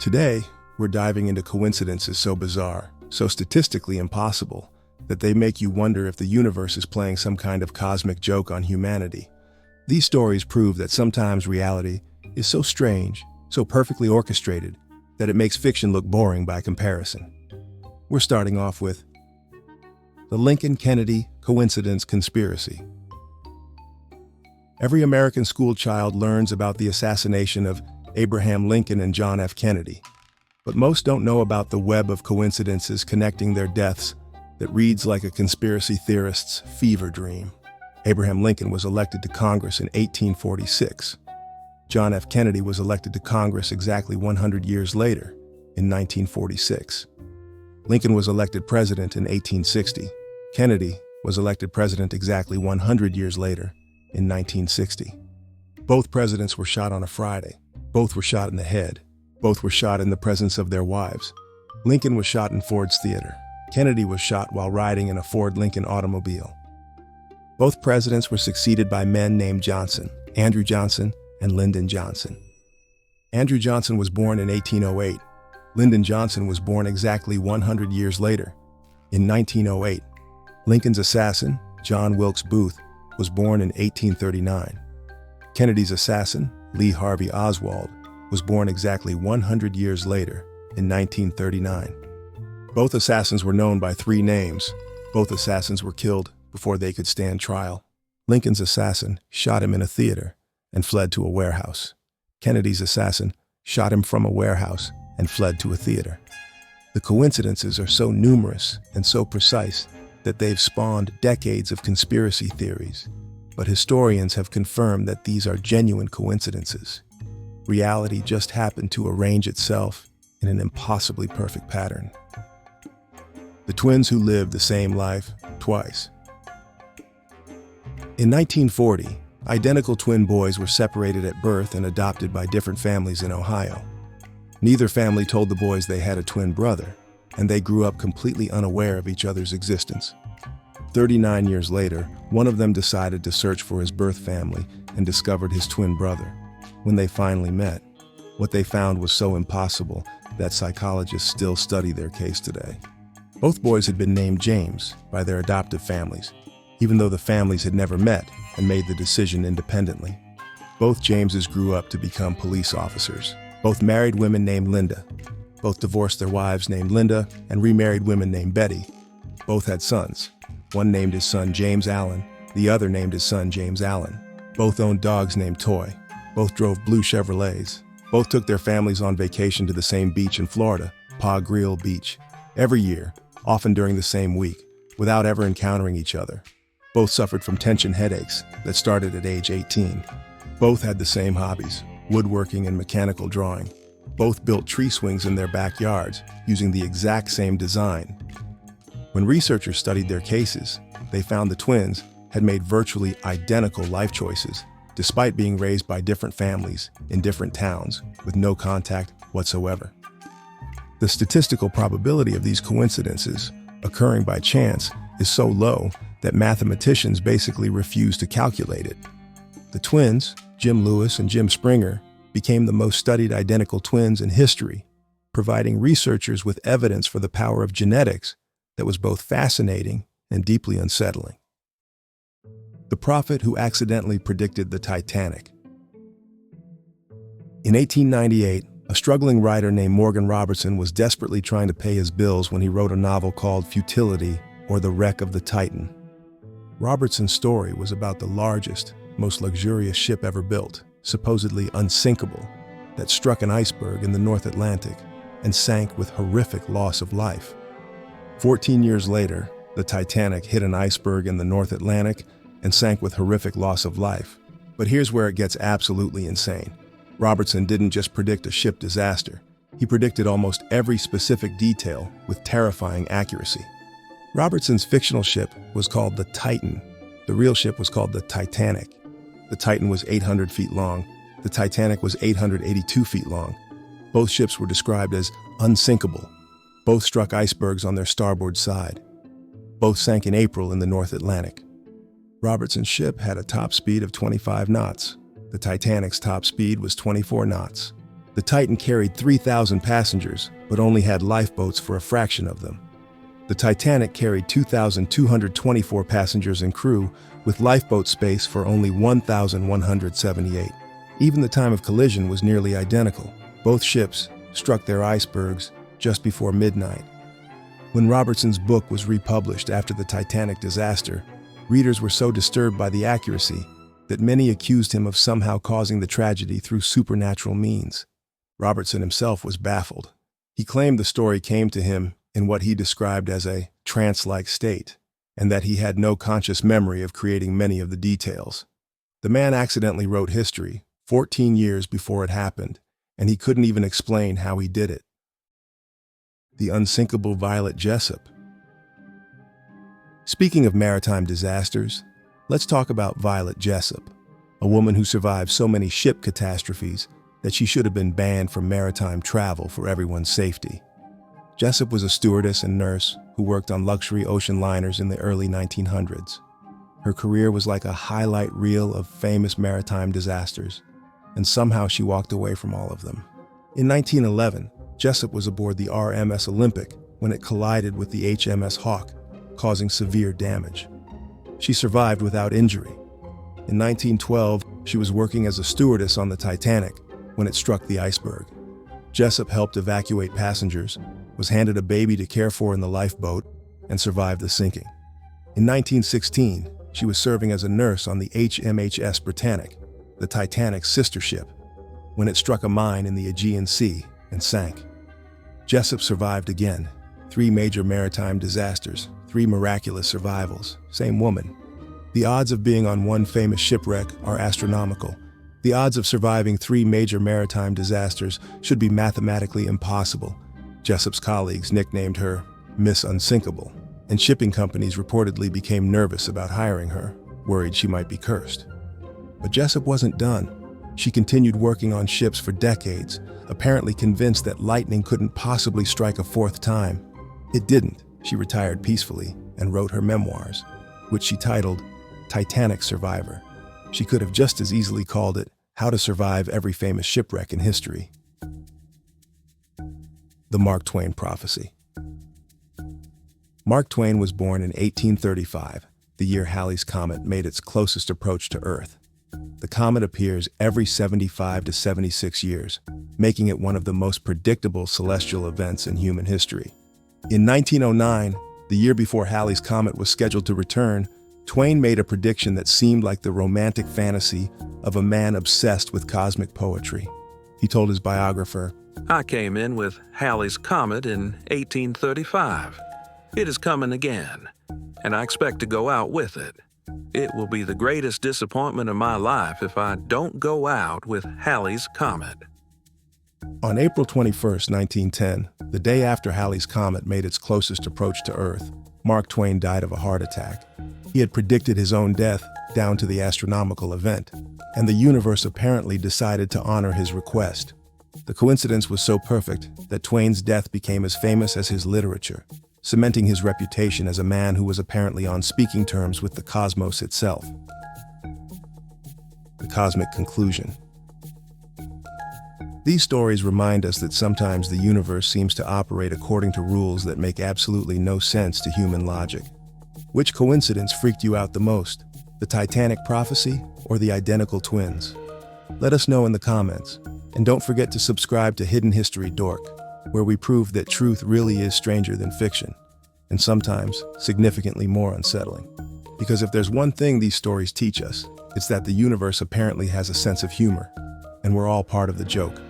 Today, we're diving into coincidences so bizarre, so statistically impossible, that they make you wonder if the universe is playing some kind of cosmic joke on humanity. These stories prove that sometimes reality is so strange, so perfectly orchestrated, that it makes fiction look boring by comparison. We're starting off with the Lincoln-Kennedy coincidence conspiracy. Every American school child learns about the assassination of Abraham Lincoln and John F. Kennedy, but most don't know about the web of coincidences connecting their deaths that reads like a conspiracy theorist's fever dream. Abraham Lincoln was elected to Congress in 1846. John F. Kennedy was elected to Congress exactly 100 years later, in 1946. Lincoln was elected president in 1860. Kennedy was elected president exactly 100 years later, in 1960. Both presidents were shot on a Friday. Both were shot in the head. Both were shot in the presence of their wives. Lincoln was shot in Ford's Theater. Kennedy was shot while riding in a Ford Lincoln automobile. Both presidents were succeeded by men named Johnson, Andrew Johnson and Lyndon Johnson. Andrew Johnson was born in 1808. Lyndon Johnson was born exactly 100 years later, in 1908. Lincoln's assassin, John Wilkes Booth, was born in 1839. Kennedy's assassin, Lee Harvey Oswald, was born exactly 100 years later, in 1939. Both assassins were known by three names. Both assassins were killed before they could stand trial. Lincoln's assassin shot him in a theater and fled to a warehouse. Kennedy's assassin shot him from a warehouse and fled to a theater. The coincidences are so numerous and so precise that they've spawned decades of conspiracy theories. But historians have confirmed that these are genuine coincidences. Reality just happened to arrange itself in an impossibly perfect pattern. The twins who lived the same life twice. In 1940, identical twin boys were separated at birth and adopted by different families in Ohio. Neither family told the boys they had a twin brother, and they grew up completely unaware of each other's existence. 39 years later, one of them decided to search for his birth family and discovered his twin brother. When they finally met, what they found was so impossible that psychologists still study their case today. Both boys had been named James by their adoptive families, even though the families had never met and made the decision independently. Both Jameses grew up to become police officers. Both married women named Linda. Both divorced their wives named Linda and remarried women named Betty. Both had sons. One named his son James Allen, the other named his son James Allen. Both owned dogs named Toy. Both drove blue Chevrolets. Both took their families on vacation to the same beach in Florida, Pa Grill Beach, every year, often during the same week, without ever encountering each other. Both suffered from tension headaches that started at age 18. Both had the same hobbies, woodworking and mechanical drawing. Both built tree swings in their backyards using the exact same design. When researchers studied their cases, they found the twins had made virtually identical life choices, despite being raised by different families in different towns with no contact whatsoever. The statistical probability of these coincidences occurring by chance is so low that mathematicians basically refuse to calculate it. The twins, Jim Lewis and Jim Springer, became the most studied identical twins in history, providing researchers with evidence for the power of genetics that was both fascinating and deeply unsettling. The prophet who accidentally predicted the Titanic. In 1898, a struggling writer named Morgan Robertson was desperately trying to pay his bills when he wrote a novel called Futility, or The Wreck of the Titan. Robertson's story was about the largest, most luxurious ship ever built, supposedly unsinkable, that struck an iceberg in the North Atlantic and sank with horrific loss of life. 14 years later, the Titanic hit an iceberg in the North Atlantic and sank with horrific loss of life. But here's where it gets absolutely insane. Robertson didn't just predict a ship disaster. He predicted almost every specific detail with terrifying accuracy. Robertson's fictional ship was called the Titan. The real ship was called the Titanic. The Titan was 800 feet long. The Titanic was 882 feet long. Both ships were described as unsinkable. Both struck icebergs on their starboard side. Both sank in April in the North Atlantic. Robertson's ship had a top speed of 25 knots. The Titanic's top speed was 24 knots. The Titan carried 3,000 passengers, but only had lifeboats for a fraction of them. The Titanic carried 2,224 passengers and crew, with lifeboat space for only 1,178. Even the time of collision was nearly identical. Both ships struck their icebergs just before midnight. When Robertson's book was republished after the Titanic disaster, readers were so disturbed by the accuracy that many accused him of somehow causing the tragedy through supernatural means. Robertson himself was baffled. He claimed the story came to him in what he described as a trance-like state, and that he had no conscious memory of creating many of the details. The man accidentally wrote history 14 years before it happened, and he couldn't even explain how he did it. The unsinkable Violet Jessup. Speaking of maritime disasters, let's talk about Violet Jessup, a woman who survived so many ship catastrophes that she should have been banned from maritime travel for everyone's safety. Jessup was a stewardess and nurse who worked on luxury ocean liners in the early 1900s. Her career was like a highlight reel of famous maritime disasters, and somehow she walked away from all of them. In 1911, Jessup was aboard the RMS Olympic when it collided with the HMS Hawk, causing severe damage. She survived without injury. In 1912, she was working as a stewardess on the Titanic when it struck the iceberg. Jessup helped evacuate passengers, was handed a baby to care for in the lifeboat, and survived the sinking. In 1916, she was serving as a nurse on the HMHS Britannic, the Titanic's sister ship, when it struck a mine in the Aegean Sea and sank. Jessup survived again. 3 major maritime disasters, 3 miraculous survivals, same woman. The odds of being on one famous shipwreck are astronomical. The odds of surviving 3 major maritime disasters should be mathematically impossible. Jessup's colleagues nicknamed her Miss Unsinkable, and shipping companies reportedly became nervous about hiring her, worried she might be cursed. But Jessup wasn't done. She continued working on ships for decades, apparently convinced that lightning couldn't possibly strike a 4th time. It didn't. She retired peacefully and wrote her memoirs, which she titled Titanic Survivor. She could have just as easily called it How to Survive Every Famous Shipwreck in History. The Mark Twain Prophecy. Mark Twain was born in 1835, the year Halley's Comet made its closest approach to Earth. The comet appears every 75 to 76 years, making it one of the most predictable celestial events in human history. In 1909, the year before Halley's Comet was scheduled to return, Twain made a prediction that seemed like the romantic fantasy of a man obsessed with cosmic poetry. He told his biographer, "I came in with Halley's Comet in 1835. It is coming again, and I expect to go out with it. It will be the greatest disappointment of my life if I don't go out with Halley's Comet." On April 21, 1910, the day after Halley's Comet made its closest approach to Earth, Mark Twain died of a heart attack. He had predicted his own death down to the astronomical event, and the universe apparently decided to honor his request. The coincidence was so perfect that Twain's death became as famous as his literature, cementing his reputation as a man who was apparently on speaking terms with the cosmos itself. The cosmic conclusion. These stories remind us that sometimes the universe seems to operate according to rules that make absolutely no sense to human logic. Which coincidence freaked you out the most? The Titanic prophecy or the identical twins? Let us know in the comments. And don't forget to subscribe to Hidden History Dork, where we prove that truth really is stranger than fiction, and sometimes significantly more unsettling. Because if there's one thing these stories teach us, it's that the universe apparently has a sense of humor, and we're all part of the joke.